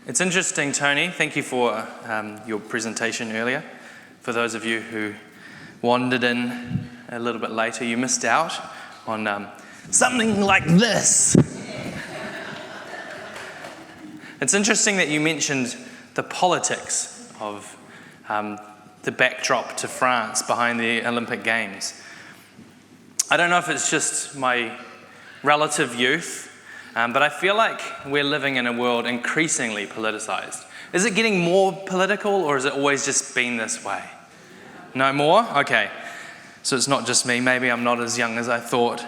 It's interesting, Tony. Thank you for your presentation earlier. For those of you who wandered in a little bit later, you missed out on something like this. It's interesting that you mentioned the politics of the backdrop to France behind the Olympic Games. I don't know if it's just my relative youth, but I feel like we're living in a world increasingly politicized. Is it getting more political, or has it always just been this way? No more? Okay. So it's not just me. Maybe I'm not as young as I thought.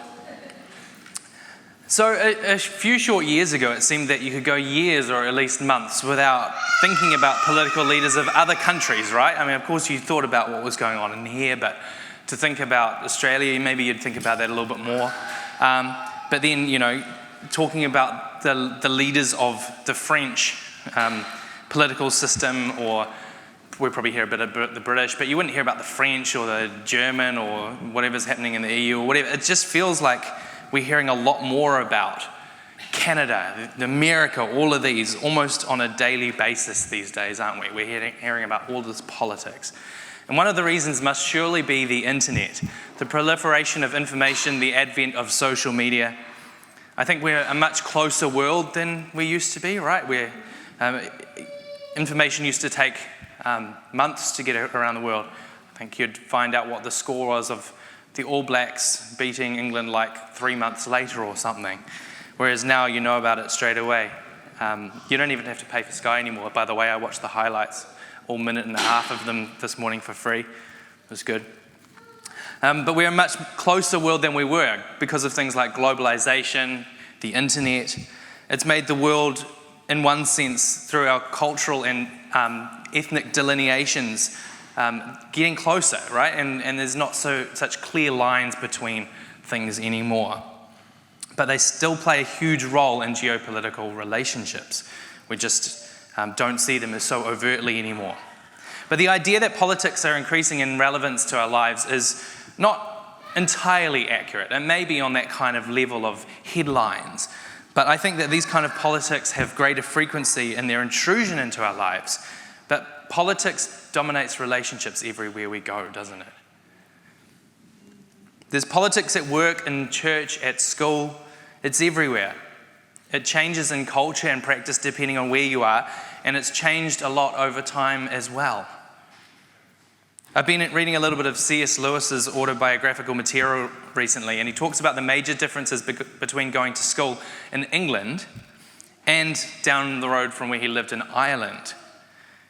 So a few short years ago, it seemed that you could go years or at least months without thinking about political leaders of other countries, right? I mean, of course, you thought about what was going on in here, but to think about Australia, maybe you'd think about that a little bit more. But then, talking about the leaders of the French political system, or we probably hear a bit about the British, but you wouldn't hear about the French or the German or whatever's happening in the EU or whatever. It just feels like we're hearing a lot more about Canada, America, all of these almost on a daily basis these days, aren't we? We're hearing about all this politics. And one of the reasons must surely be the internet, the proliferation of information, the advent of social media. I think we're a much closer world than we used to be, right? Where information used to take months to get around the world. I think you'd find out what the score was of the All Blacks beating England like 3 months later or something. Whereas now you know about it straight away. You don't even have to pay for Sky anymore. By the way, I watched the highlights, all minute and a half of them this morning for free. It was good. But we're a much closer world than we were because of things like globalization, the internet. It's made the world, in one sense, through our cultural and ethnic delineations, getting closer, right? And there's not such clear lines between things anymore. But they still play a huge role in geopolitical relationships. We just don't see them as so overtly anymore. But the idea that politics are increasing in relevance to our lives is not entirely accurate. It may be on that kind of level of headlines, but I think that these kind of politics have greater frequency in their intrusion into our lives. But politics dominates relationships everywhere we go, doesn't it? There's politics at work, in church, at school. It's everywhere. It changes in culture and practice depending on where you are, and it's changed a lot over time as well. I've been reading a little bit of C.S. Lewis's autobiographical material recently, and he talks about the major differences between going to school in England and down the road from where he lived in Ireland.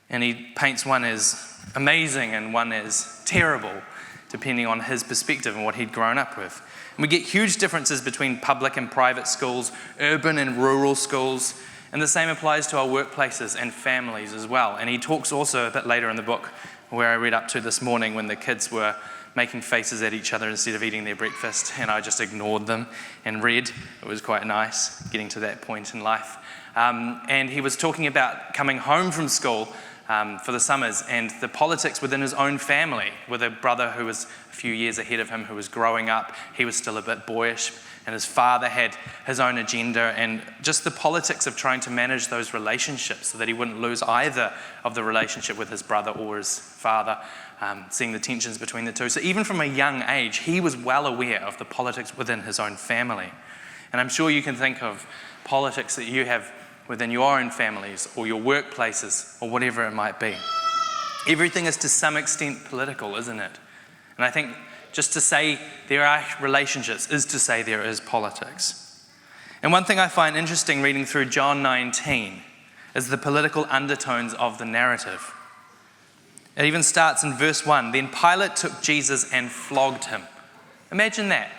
And he paints one as amazing and one as terrible, depending on his perspective and what he'd grown up with. And we get huge differences between public and private schools, urban and rural schools, and the same applies to our workplaces and families as well. And he talks also a bit later in the book, where I read up to this morning, when the kids were making faces at each other instead of eating their breakfast, and I just ignored them and read. It was quite nice getting to that point in life. And he was talking about coming home from school for the summers and the politics within his own family, with a brother who was a few years ahead of him who was growing up. He was still a bit boyish, and his father had his own agenda, and just the politics of trying to manage those relationships so that he wouldn't lose either of the relationship with his brother or his father, seeing the tensions between the two. So even from a young age, he was well aware of the politics within his own family. And I'm sure you can think of politics that you have within your own families or your workplaces or whatever it might be. Everything is to some extent political, isn't it? And I think just to say there are relationships is to say there is politics. And one thing I find interesting reading through John 19 is the political undertones of the narrative. It even starts in verse 1. Then Pilate took Jesus and flogged him. Imagine that.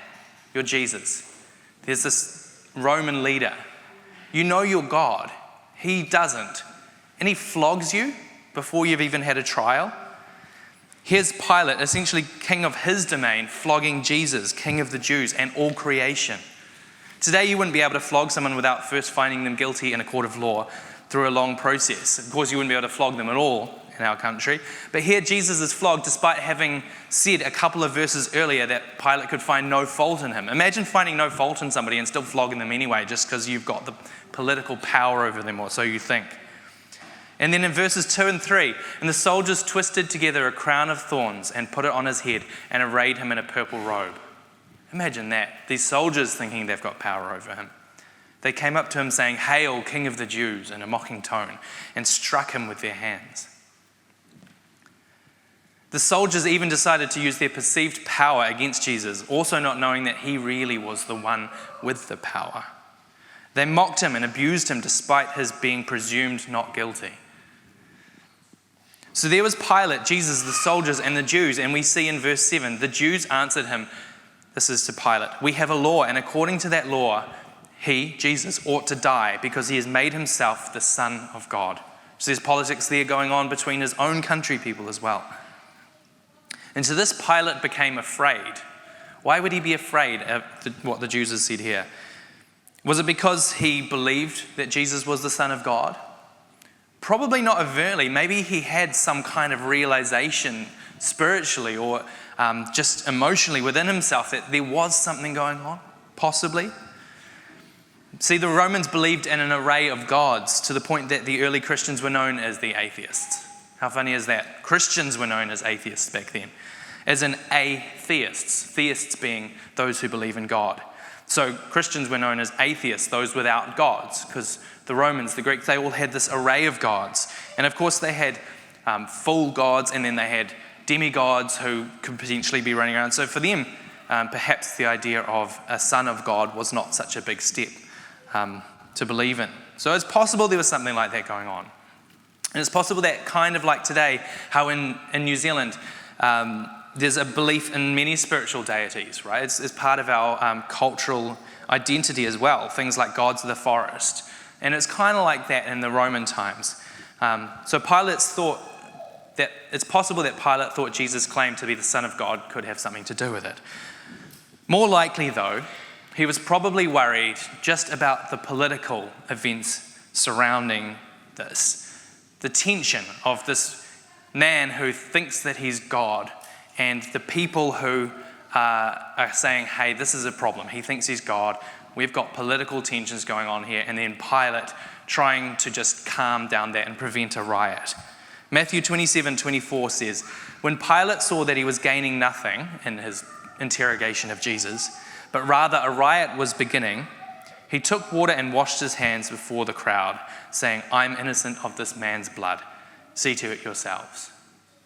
You're Jesus. There's this Roman leader. You know you're God. He doesn't. And he flogs you before you've even had a trial. Here's Pilate, essentially king of his domain, flogging Jesus, king of the Jews and all creation. Today you wouldn't be able to flog someone without first finding them guilty in a court of law through a long process. Of course, you wouldn't be able to flog them at all in our country. But here Jesus is flogged despite having said a couple of verses earlier that Pilate could find no fault in him. Imagine finding no fault in somebody and still flogging them anyway just because you've got the political power over them, or so you think. And then in verses 2 and 3, and the soldiers twisted together a crown of thorns and put it on his head and arrayed him in a purple robe. Imagine that, these soldiers thinking they've got power over him. They came up to him saying, "Hail, King of the Jews," in a mocking tone, and struck him with their hands. The soldiers even decided to use their perceived power against Jesus, also not knowing that he really was the one with the power. They mocked him and abused him despite his being presumed not guilty. So there was Pilate, Jesus, the soldiers, and the Jews, and we see in verse 7, the Jews answered him, this is to Pilate, "We have a law, and according to that law, he, Jesus, ought to die because he has made himself the Son of God." So there's politics there going on between his own country people as well. And so this Pilate became afraid. Why would he be afraid of what the Jews have said here? Was it because he believed that Jesus was the Son of God? Probably not overtly. Maybe he had some kind of realization spiritually or just emotionally within himself that there was something going on, possibly. See, the Romans believed in an array of gods to the point that the early Christians were known as the atheists. How funny is that? Christians were known as atheists back then, as in atheists, theists being those who believe in God. So Christians were known as atheists, those without gods, because the Romans, the Greeks, they all had this array of gods. And of course they had full gods, and then they had demigods who could potentially be running around. So for them, perhaps the idea of a son of God was not such a big step to believe in. So it's possible there was something like that going on. And it's possible that, kind of like today, how in New Zealand, there's a belief in many spiritual deities, right? It's part of our cultural identity as well, things like gods of the forest. And it's kind of like that in the Roman times. So it's possible that Pilate thought Jesus' claim to be the Son of God could have something to do with it. More likely, though, he was probably worried just about the political events surrounding this. The tension of this man who thinks that he's God and the people who are saying, "Hey, this is a problem. He thinks he's God. We've got political tensions going on here." And then Pilate trying to just calm down that and prevent a riot. Matthew 27:24 says, "When Pilate saw that he was gaining nothing in his interrogation of Jesus, but rather a riot was beginning, he took water and washed his hands before the crowd, saying, 'I'm innocent of this man's blood. See to it yourselves.'"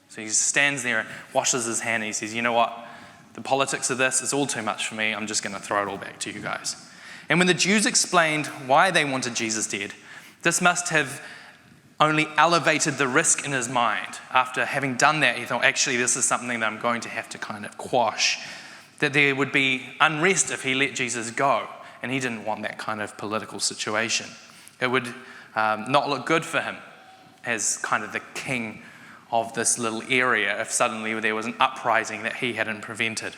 So he stands there and washes his hand and he says, "You know what? The politics of this is all too much for me. I'm just going to throw it all back to you guys." And when the Jews explained why they wanted Jesus dead, this must have only elevated the risk in his mind. After having done that, he thought, actually, this is something that I'm going to have to kind of quash. That there would be unrest if he let Jesus go. And he didn't want that kind of political situation. It would not look good for him as kind of the king of this little area if suddenly there was an uprising that he hadn't prevented.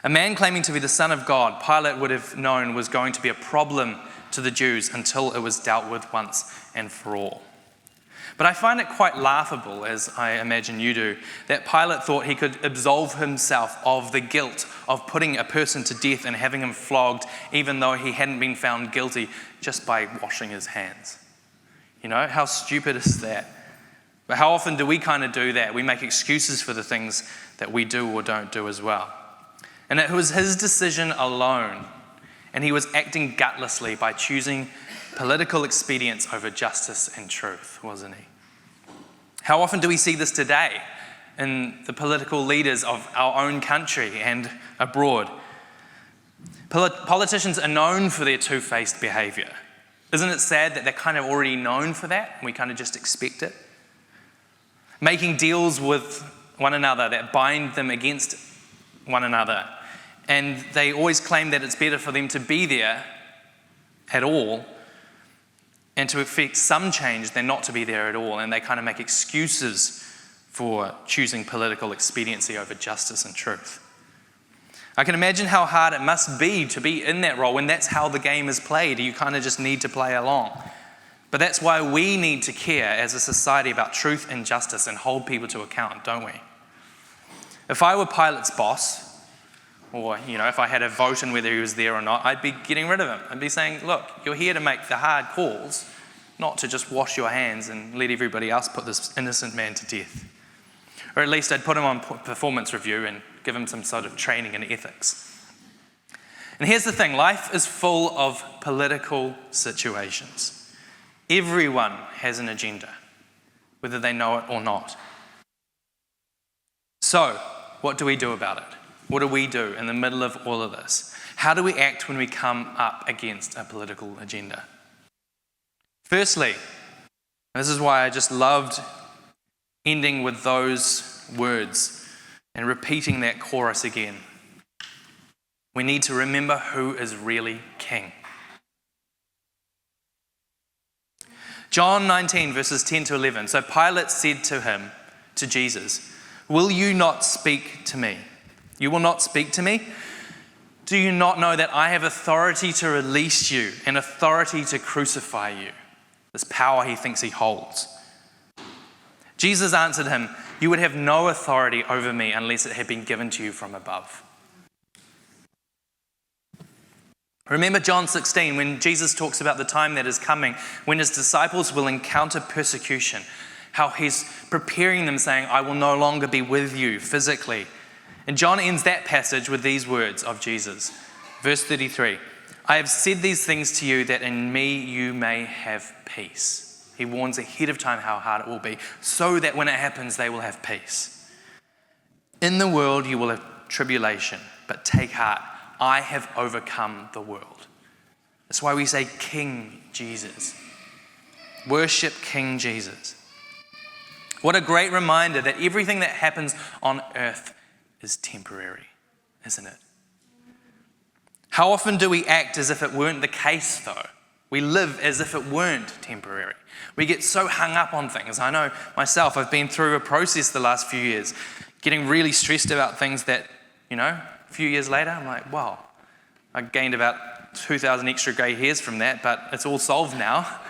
A man claiming to be the Son of God, Pilate would have known was going to be a problem to the Jews until it was dealt with once and for all. But I find it quite laughable, as I imagine you do, that Pilate thought he could absolve himself of the guilt of putting a person to death and having him flogged, even though he hadn't been found guilty, just by washing his hands. You know, how stupid is that? But how often do we kind of do that? We make excuses for the things that we do or don't do as well. And it was his decision alone, and he was acting gutlessly by choosing political expedience over justice and truth, wasn't he? How often do we see this today in the political leaders of our own country and abroad? Politicians are known for their two-faced behavior. Isn't it sad that they're kind of already known for that and we kind of just expect it? Making deals with one another that bind them against one another. And they always claim that it's better for them to be there at all and to effect some change than not to be there at all. And they kind of make excuses for choosing political expediency over justice and truth. I can imagine how hard it must be to be in that role when that's how the game is played. You kind of just need to play along. But that's why we need to care as a society about truth and justice and hold people to account, don't we? If I were Pilate's boss, or if I had a vote in whether he was there or not, I'd be getting rid of him. I'd be saying, look, you're here to make the hard calls, not to just wash your hands and let everybody else put this innocent man to death. Or at least I'd put him on performance review and give him some sort of training in ethics. And here's the thing, life is full of political situations. Everyone has an agenda, whether they know it or not. So, what do we do about it? What do we do in the middle of all of this? How do we act when we come up against a political agenda? Firstly, and this is why I just loved ending with those words and repeating that chorus again. We need to remember who is really king. John 19, verses 10 to 11. So Pilate said to Jesus, "Will you not speak to me? You will not speak to me? Do you not know that I have authority to release you and authority to crucify you?" This power he thinks he holds. Jesus answered him, "You would have no authority over me unless it had been given to you from above." Remember John 16, when Jesus talks about the time that is coming, when his disciples will encounter persecution, how he's preparing them saying, "I will no longer be with you physically." And John ends that passage with these words of Jesus. Verse 33, "I have said these things to you that in me you may have peace." He warns ahead of time how hard it will be, so that when it happens, they will have peace. "In the world you will have tribulation, but take heart, I have overcome the world." That's why we say King Jesus. Worship King Jesus. What a great reminder that everything that happens on earth is temporary, isn't it? How often do we act as if it weren't the case, though? We live as if it weren't temporary. We get so hung up on things. I know myself, I've been through a process the last few years, getting really stressed about things that, a few years later, I'm like, wow, I gained about 2,000 extra grey hairs from that, but it's all solved now.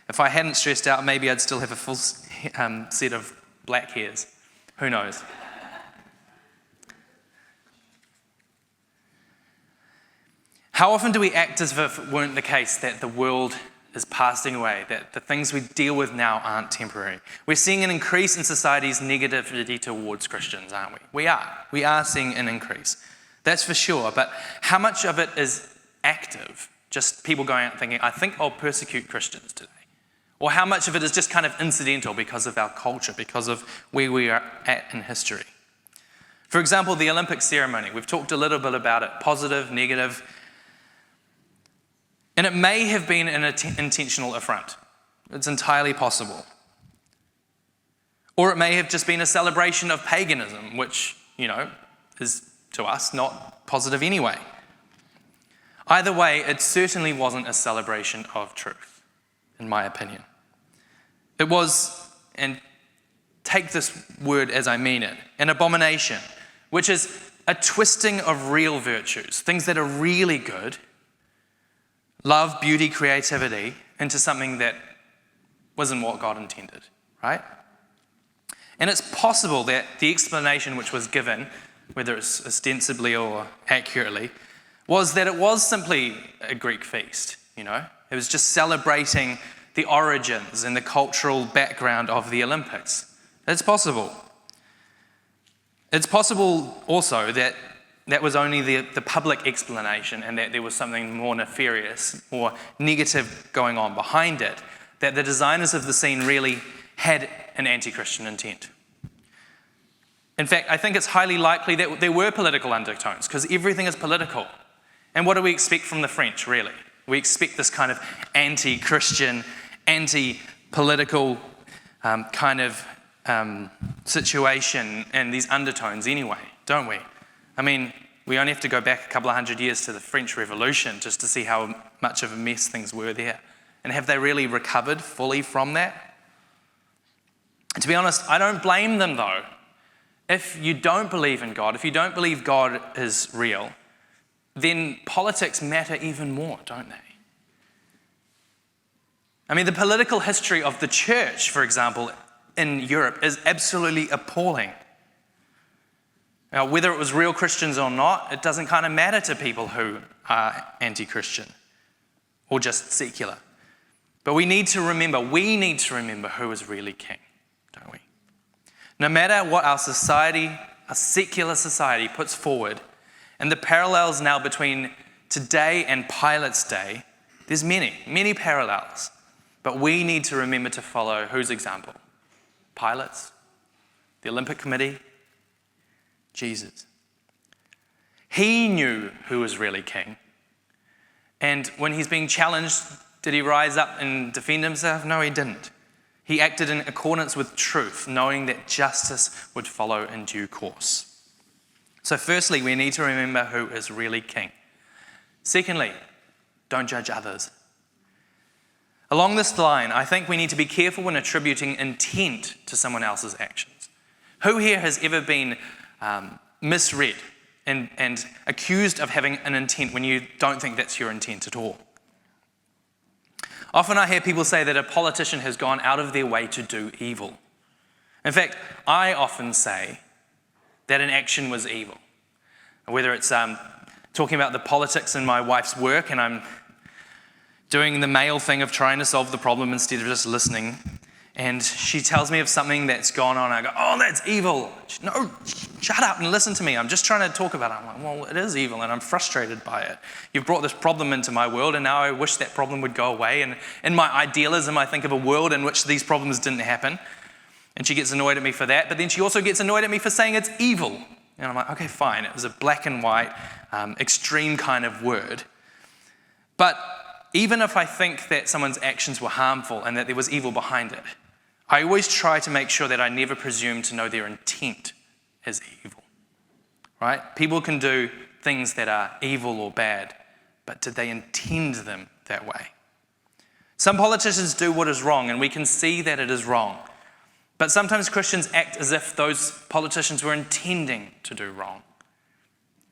If I hadn't stressed out, maybe I'd still have a full set of black hairs. Who knows? How often do we act as if it weren't the case that the world is passing away, that the things we deal with now aren't temporary? We're seeing an increase in society's negativity towards Christians, aren't we? We are. We are seeing an increase. That's for sure. But how much of it is active? Just people going out thinking, I think I'll persecute Christians today. Or how much of it is just kind of incidental because of our culture, because of where we are at in history? For example, the Olympic ceremony. We've talked a little bit about it, positive, negative. And it may have been an intentional affront. It's entirely possible. Or it may have just been a celebration of paganism, which, is to us not positive anyway. Either way, it certainly wasn't a celebration of truth, in my opinion. It was, and take this word as I mean it, an abomination, which is a twisting of real virtues, things that are really good, love, beauty, creativity, into something that wasn't what God intended, right? And it's possible that the explanation which was given, whether it's ostensibly or accurately, was that it was simply a Greek feast, It was just celebrating the origins and the cultural background of the Olympics. It's possible. It's possible also that that was only the public explanation and that there was something more nefarious or negative going on behind it, that the designers of the scene really had an anti-Christian intent. In fact, I think it's highly likely that there were political undertones, because everything is political. And what do we expect from the French, really? We expect this kind of anti-Christian, anti-political situation and these undertones anyway, don't we? I mean, we only have to go back a couple of hundred years to the French Revolution just to see how much of a mess things were there. And have they really recovered fully from that? And to be honest, I don't blame them though. If you don't believe in God, if you don't believe God is real, then politics matter even more, don't they? I mean, the political history of the church, for example, in Europe is absolutely appalling. Now, whether it was real Christians or not, it doesn't kind of matter to people who are anti-Christian or just secular. But we need to remember who is really king, don't we? No matter what our society, a secular society, puts forward, and the parallels now between today and Pilate's day, there's many parallels. But we need to remember to follow whose example? Pilate's, the Olympic Committee, Jesus. He knew who was really king. And when he's being challenged, did he rise up and defend himself? No, he didn't. He acted in accordance with truth, knowing that justice would follow in due course. So firstly, we need to remember who is really king. Secondly, don't judge others. Along this line, I think we need to be careful when attributing intent to someone else's actions. Who here has ever been misread and accused of having an intent when you don't think that's your intent at all? Often I hear people say that a politician has gone out of their way to do evil. In fact, I often say that an action was evil. Whether it's talking about the politics in my wife's work and I'm doing the male thing of trying to solve the problem instead of just listening, and she tells me of something that's gone on, I go, oh, that's evil. No, shut up and listen to me. I'm just trying to talk about it. I'm like, well, it is evil and I'm frustrated by it. You've brought this problem into my world and now I wish that problem would go away. And in my idealism, I think of a world in which these problems didn't happen. And she gets annoyed at me for that, but then she also gets annoyed at me for saying it's evil. And I'm like, okay, fine. It was a black and white, extreme kind of word. But even if I think that someone's actions were harmful and that there was evil behind it, I always try to make sure that I never presume to know their intent is evil, right? People can do things that are evil or bad, but did they intend them that way? Some politicians do what is wrong, and we can see that it is wrong. But sometimes Christians act as if those politicians were intending to do wrong.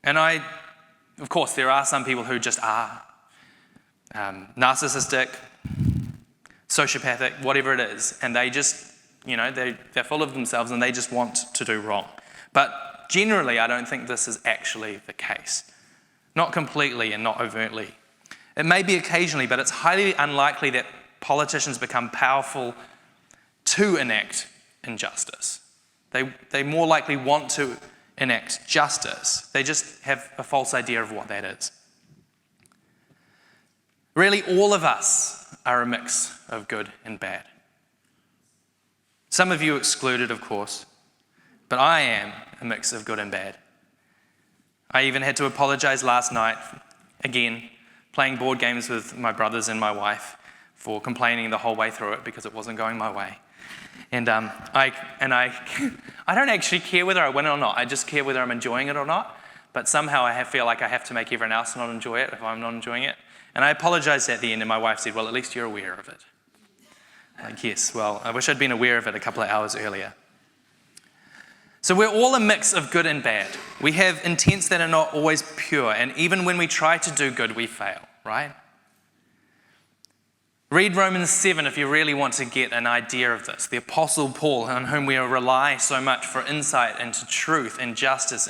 And of course, there are some people who just are narcissistic, sociopathic, whatever it is, and they just, they're full of themselves and they just want to do wrong. But generally, I don't think this is actually the case. Not completely and not overtly. It may be occasionally, but it's highly unlikely that politicians become powerful to enact injustice. They more likely want to enact justice. They just have a false idea of what that is. Really, all of us are a mix of good and bad. Some of you excluded, of course, but I am a mix of good and bad. I even had to apologize last night, again, playing board games with my brothers and my wife for complaining the whole way through it because it wasn't going my way. And I don't actually care whether I win it or not. I just care whether I'm enjoying it or not. But somehow I feel like I have to make everyone else not enjoy it if I'm not enjoying it. And I apologized at the end, and my wife said, well, at least you're aware of it. Like, yes, well, I wish I'd been aware of it a couple of hours earlier. So we're all a mix of good and bad. We have intents that are not always pure, and even when we try to do good, we fail, right? Read Romans 7 if you really want to get an idea of this. The Apostle Paul, on whom we rely so much for insight into truth and justice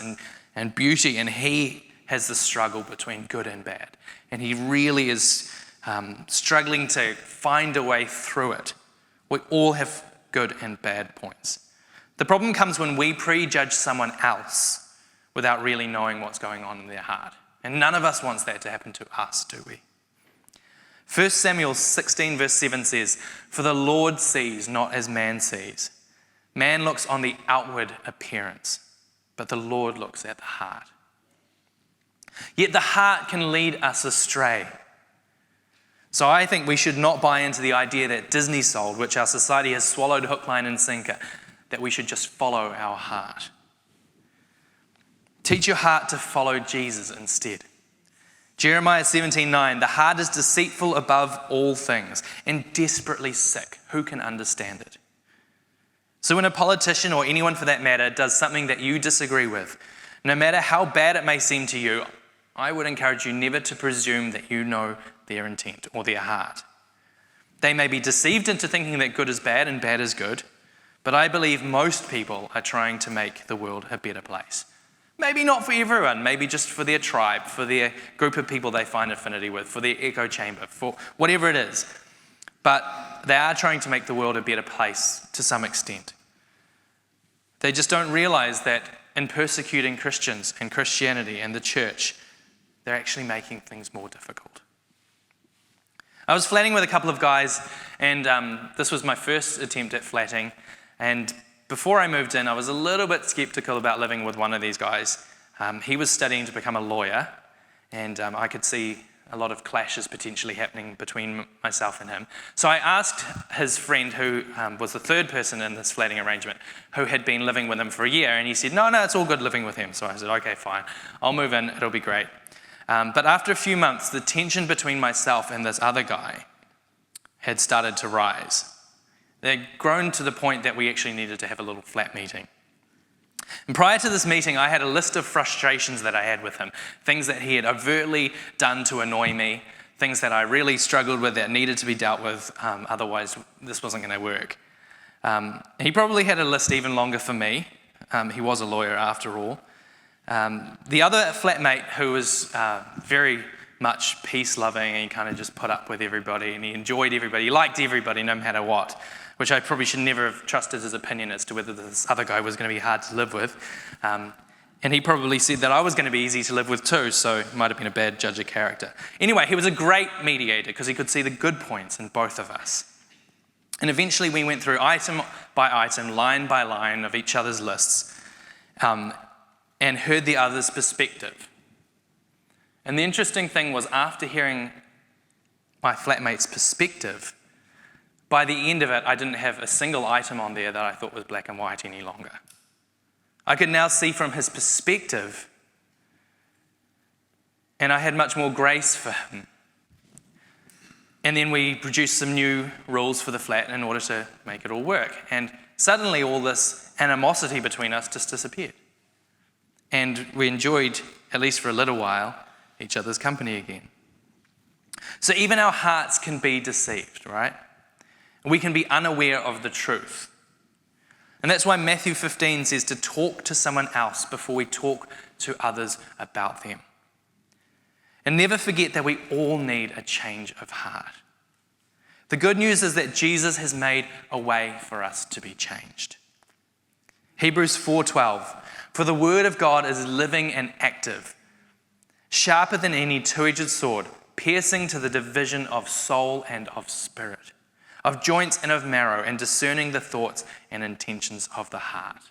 and beauty, and he has the struggle between good and bad. And he really is struggling to find a way through it. We all have good and bad points. The problem comes when we prejudge someone else without really knowing what's going on in their heart. And none of us wants that to happen to us, do we? 1 Samuel 16 verse 7 says, "For the Lord sees not as man sees. Man looks on the outward appearance, but the Lord looks at the heart." Yet the heart can lead us astray. So I think we should not buy into the idea that Disney sold, which our society has swallowed hook, line, and sinker, that we should just follow our heart. Teach your heart to follow Jesus instead. Jeremiah 17:9, "The heart is deceitful above all things and desperately sick. Who can understand it?" So when a politician, or anyone for that matter, does something that you disagree with, no matter how bad it may seem to you, I would encourage you never to presume that you know their intent or their heart. They may be deceived into thinking that good is bad and bad is good, but I believe most people are trying to make the world a better place. Maybe not for everyone, maybe just for their tribe, for their group of people they find affinity with, for their echo chamber, for whatever it is. but they are trying to make the world a better place to some extent. They just don't realize that in persecuting Christians and Christianity and the church, they're actually making things more difficult. I was flatting with a couple of guys, and this was my first attempt at flatting. And before I moved in, I was a little bit skeptical about living with one of these guys. He was studying to become a lawyer, and I could see a lot of clashes potentially happening between myself and him. So I asked his friend, who was the third person in this flatting arrangement, who had been living with him for a year, and he said, no, it's all good living with him. So I said, okay, fine, I'll move in, it'll be great. But after a few months, the tension between myself and this other guy had started to rise. They'd grown to the point that we actually needed to have a little flat meeting. And prior to this meeting, I had a list of frustrations that I had with him, things that he had overtly done to annoy me, things that I really struggled with that needed to be dealt with, otherwise this wasn't going to work. He probably had a list even longer for me. He was a lawyer after all. The other flatmate, who was very much peace-loving, and he kind of just put up with everybody, and he enjoyed everybody, he liked everybody no matter what, which I probably should never have trusted his opinion as to whether this other guy was going to be hard to live with. And he probably said that I was going to be easy to live with too, so he might have been a bad judge of character. Anyway, he was a great mediator because he could see the good points in both of us. And eventually we went through item by item, line by line of each other's lists, and heard the other's perspective. And the interesting thing was, after hearing my flatmate's perspective, by the end of it, I didn't have a single item on there that I thought was black and white any longer. I could now see from his perspective, and I had much more grace for him. And then we produced some new rules for the flat in order to make it all work. And suddenly all this animosity between us just disappeared. And we enjoyed, at least for a little while, each other's company again. So even our hearts can be deceived, right? We can be unaware of the truth. And that's why Matthew 15 says to talk to someone else before we talk to others about them. And never forget that we all need a change of heart. The good news is that Jesus has made a way for us to be changed. Hebrews 4:12, for the word of God is living and active, sharper than any two-edged sword, piercing to the division of soul and of spirit, of joints and of marrow, and discerning the thoughts and intentions of the heart.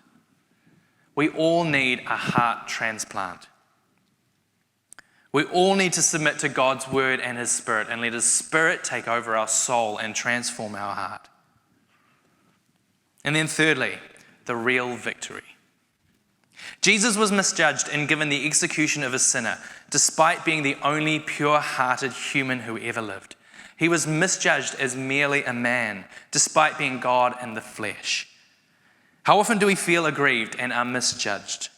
We all need a heart transplant. We all need to submit to God's word and his spirit, and let his spirit take over our soul and transform our heart. And then thirdly, the real victory. Jesus was misjudged and given the execution of a sinner, despite being the only pure-hearted human who ever lived. He was misjudged as merely a man, despite being God in the flesh. How often do we feel aggrieved and are misjudged?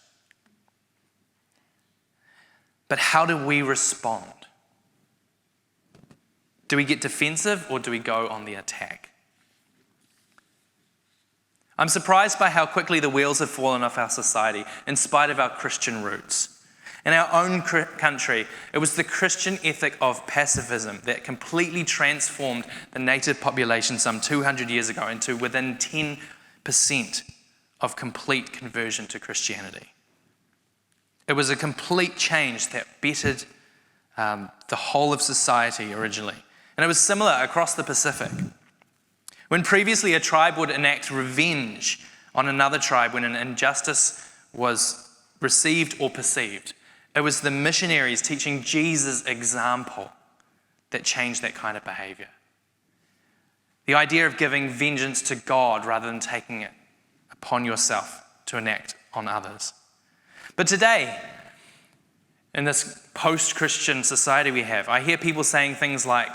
But how do we respond? Do we get defensive or do we go on the attack? I'm surprised by how quickly the wheels have fallen off our society in spite of our Christian roots. In our own country, it was the Christian ethic of pacifism that completely transformed the native population some 200 years ago into within 10% of complete conversion to Christianity. It was a complete change that bettered the whole of society originally. And it was similar across the Pacific. When previously a tribe would enact revenge on another tribe when an injustice was received or perceived, it was the missionaries teaching Jesus' example that changed that kind of behavior. The idea of giving vengeance to God rather than taking it upon yourself to enact on others. But today, in this post-Christian society we have, I hear people saying things like,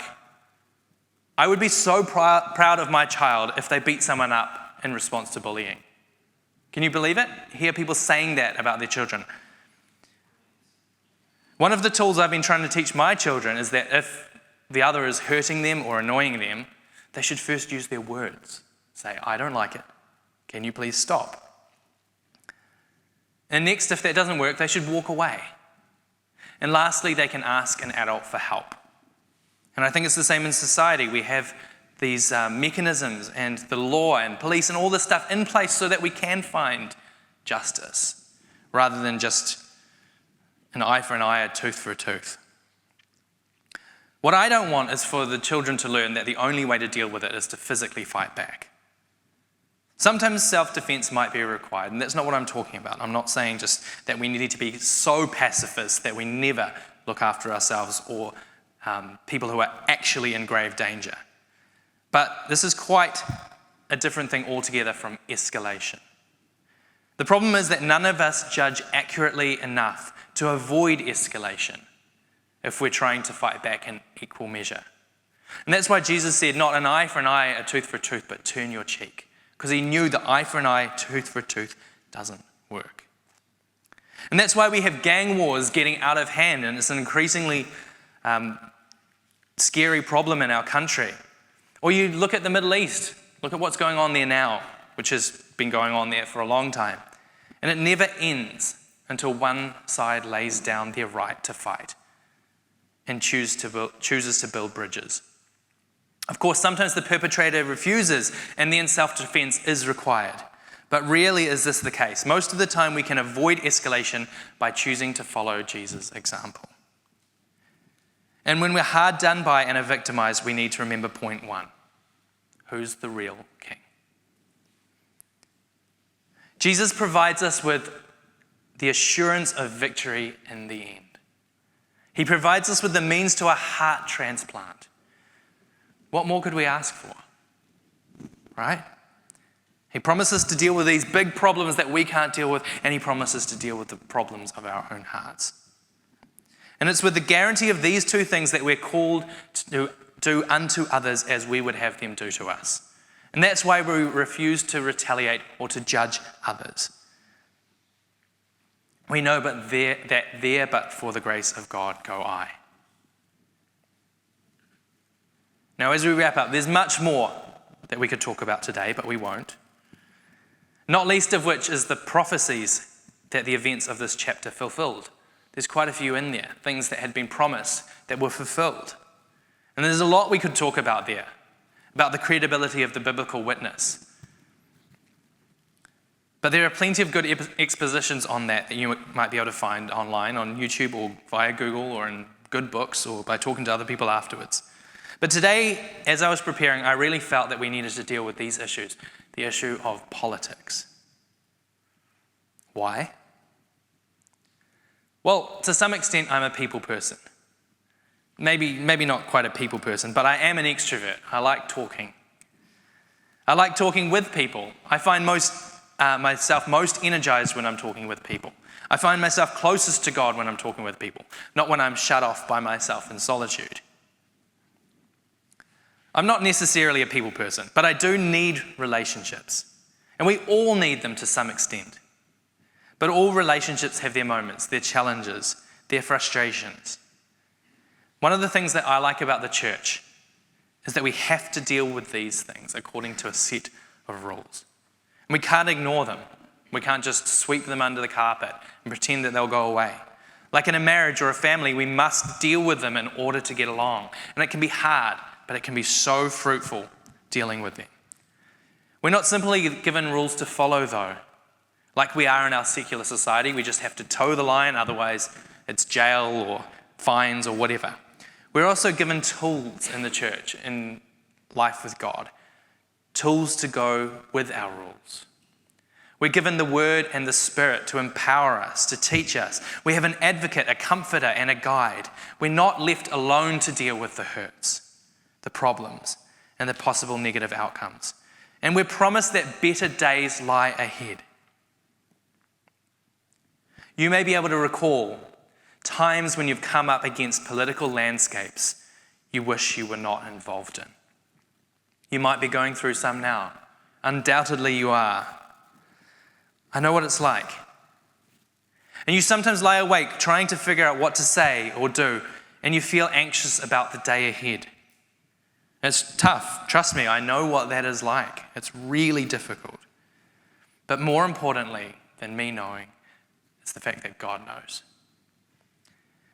I would be so proud of my child if they beat someone up in response to bullying. Can you believe it? I hear people saying that about their children. One of the tools I've been trying to teach my children is that if the other is hurting them or annoying them, they should first use their words. Say, I don't like it. Can you please stop? And next, if that doesn't work, they should walk away. And lastly, they can ask an adult for help. And I think it's the same in society. We have mechanisms and the law and police and all this stuff in place so that we can find justice, rather than just an eye for an eye, a tooth for a tooth. What I don't want is for the children to learn that the only way to deal with it is to physically fight back. Sometimes self-defense might be required, and that's not what I'm talking about. I'm not saying just that we need to be so pacifist that we never look after ourselves or people who are actually in grave danger. But this is quite a different thing altogether from escalation. The problem is that none of us judge accurately enough to avoid escalation if we're trying to fight back in equal measure. And that's why Jesus said, not an eye for an eye, a tooth for a tooth, but turn your cheek. Because he knew that eye for an eye, tooth for a tooth doesn't work. And that's why we have gang wars getting out of hand, and it's an increasingly scary problem in our country. Or you look at the Middle East, look at what's going on there now, which has been going on there for a long time. And it never ends until one side lays down their right to fight and chooses to build bridges. Of course, sometimes the perpetrator refuses and then self-defense is required. But rarely is this the case. Most of the time we can avoid escalation by choosing to follow Jesus' example. And when we're hard done by and are victimized, we need to remember point one. Who's the real king? Jesus provides us with the assurance of victory in the end. He provides us with the means to a heart transplant. What more could we ask for? Right? He promises to deal with these big problems that we can't deal with, and he promises to deal with the problems of our own hearts. And it's with the guarantee of these two things that we're called to do unto others as we would have them do to us. And that's why we refuse to retaliate or to judge others. We know but for the grace of God go I. Now, as we wrap up, there's much more that we could talk about today, but we won't. Not least of which is the prophecies that the events of this chapter fulfilled. There's quite a few in there, things that had been promised that were fulfilled. And there's a lot we could talk about there, about the credibility of the biblical witness. But there are plenty of good expositions on that you might be able to find online on YouTube or via Google or in good books or by talking to other people afterwards. But today, as I was preparing, I really felt that we needed to deal with these issues, the issue of politics. Why? Well, to some extent, I'm a people person. Maybe not quite a people person, but I am an extrovert. I like talking. I like talking with people. I find myself most energized when I'm talking with people. I find myself closest to God when I'm talking with people, not when I'm shut off by myself in solitude. I'm not necessarily a people person, but I do need relationships. And we all need them to some extent. But all relationships have their moments, their challenges, their frustrations. One of the things that I like about the church is that we have to deal with these things according to a set of rules. And we can't ignore them. We can't just sweep them under the carpet and pretend that they'll go away. Like in a marriage or a family, we must deal with them in order to get along. And it can be hard, but it can be so fruitful dealing with them. We're not simply given rules to follow, though. Like we are in our secular society, we just have to toe the line, otherwise it's jail or fines or whatever. We're also given tools in the church, in life with God, tools to go with our rules. We're given the Word and the Spirit to empower us, to teach us. We have an advocate, a comforter, and a guide. We're not left alone to deal with the hurts, the problems, and the possible negative outcomes. And we're promised that better days lie ahead. You may be able to recall times when you've come up against political landscapes you wish you were not involved in. You might be going through some now. Undoubtedly you are. I know what it's like. And you sometimes lie awake trying to figure out what to say or do, and you feel anxious about the day ahead. It's tough. Trust me, I know what that is like. It's really difficult. But more importantly than me knowing, it's the fact that God knows.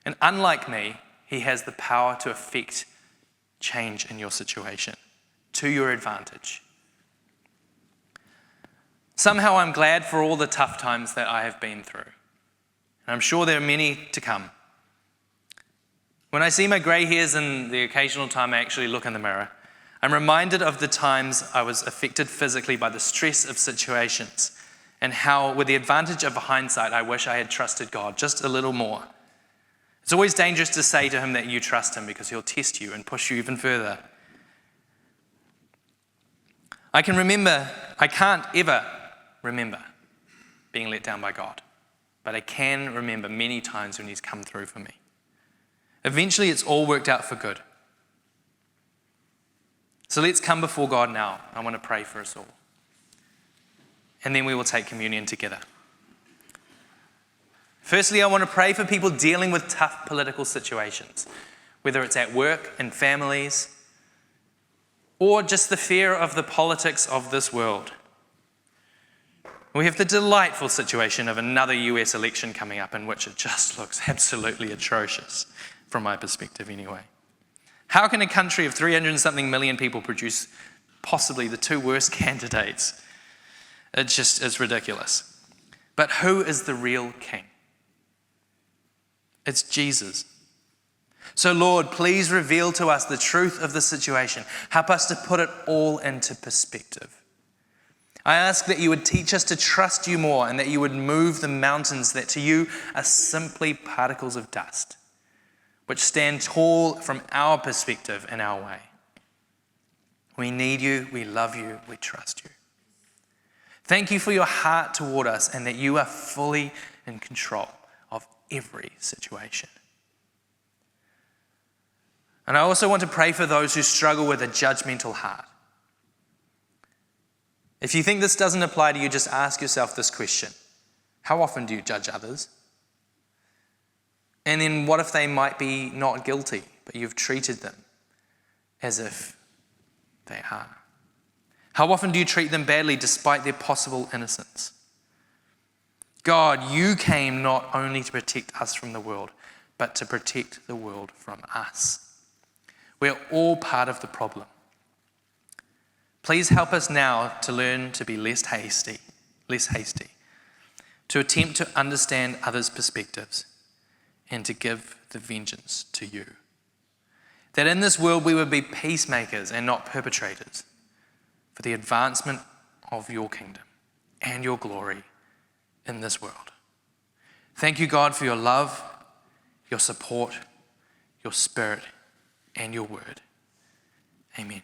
And unlike me, he has the power to affect change in your situation, to your advantage. Somehow I'm glad for all the tough times that I have been through. And I'm sure there are many to come. When I see my grey hairs and the occasional time I actually look in the mirror, I'm reminded of the times I was affected physically by the stress of situations and how, with the advantage of hindsight, I wish I had trusted God just a little more. It's always dangerous to say to him that you trust him because he'll test you and push you even further. I can't ever remember being let down by God, but I can remember many times when he's come through for me. Eventually, it's all worked out for good. So let's come before God now. I want to pray for us all. And then we will take communion together. Firstly, I want to pray for people dealing with tough political situations, whether it's at work, in families, or just the fear of the politics of this world. We have the delightful situation of another US election coming up in which it just looks absolutely atrocious, from my perspective anyway. How can a country of 300 and something million people produce possibly the two worst candidates? It's ridiculous. But who is the real king? It's Jesus. So Lord, please reveal to us the truth of the situation. Help us to put it all into perspective. I ask that you would teach us to trust you more and that you would move the mountains that to you are simply particles of dust, which stand tall from our perspective and our way. We need you, we love you, we trust you. Thank you for your heart toward us and that you are fully in control of every situation. And I also want to pray for those who struggle with a judgmental heart. If you think this doesn't apply to you, just ask yourself this question. How often do you judge others? And then what if they might be not guilty, but you've treated them as if they are? How often do you treat them badly despite their possible innocence? God, you came not only to protect us from the world, but to protect the world from us. We're all part of the problem. Please help us now to learn to be less hasty, to attempt to understand others' perspectives, and to give the vengeance to you. That in this world we would be peacemakers and not perpetrators for the advancement of your kingdom and your glory in this world. Thank you, God, for your love, your support, your spirit, and your word. Amen.